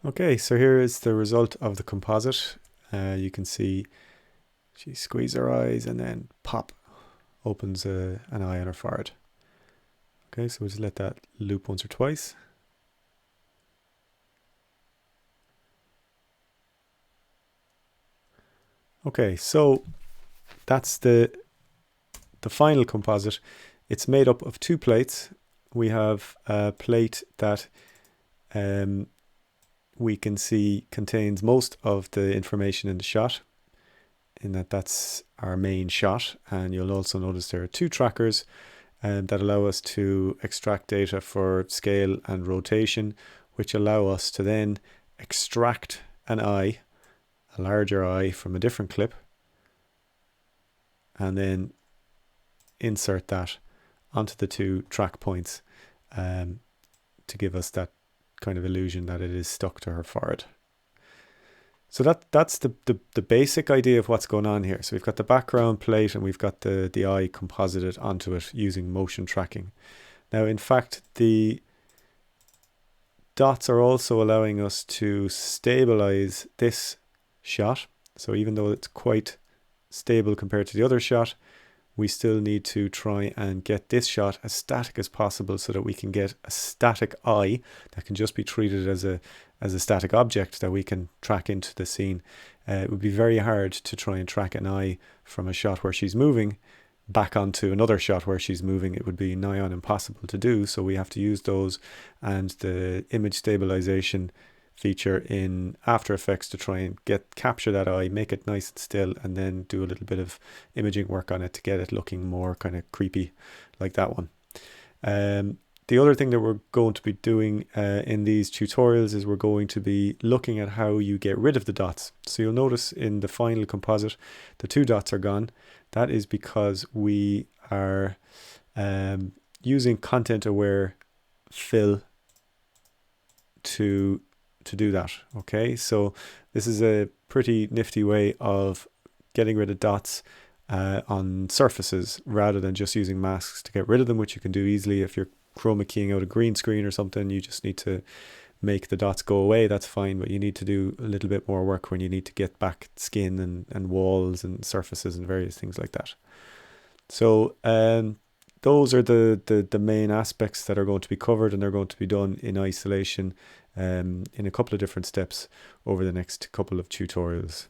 Okay, so here is the result of the composite. You can see she squeezes her eyes and then pop, opens an eye on her forehead. Okay, so we'll just let that loop once or twice. Okay, so that's the final composite. It's made up of two plates. We have a plate that we can see contains most of the information in the shot, in that's our main shot. And you'll also notice there are two trackers that allow us to extract data for scale and rotation, which allow us to then extract an eye, a larger eye, from a different clip, and then insert that onto the two track points to give us that kind of illusion that it is stuck to her forehead. So that's the basic idea of what's going on here. So we've got the background plate and we've got the eye composited onto it using motion tracking. Now, in fact, the dots are also allowing us to stabilize this shot. So even though it's quite stable compared to the other shot, we still need to try and get this shot as static as possible so that we can get a static eye that can just be treated as a static object that we can track into the scene. It would be very hard to try and track an eye from a shot where she's moving back onto another shot where she's moving. It would be nigh on impossible to do, so we have to use those and the image stabilization feature in After Effects to try and capture that eye, make it nice and still, and then do a little bit of imaging work on it to get it looking more kind of creepy like that one. The other thing that we're going to be doing in these tutorials is we're going to be looking at how you get rid of the dots. So you'll notice in the final composite the two dots are gone. That is because we are using content aware fill to do that. Okay, so this is a pretty nifty way of getting rid of dots on surfaces rather than just using masks to get rid of them, which you can do easily. If you're chroma keying out a green screen or something, you just need to make the dots go away. That's fine, but you need to do a little bit more work when you need to get back skin and walls and surfaces and various things like that. So those are the main aspects that are going to be covered, and they're going to be done in isolation in a couple of different steps over the next couple of tutorials.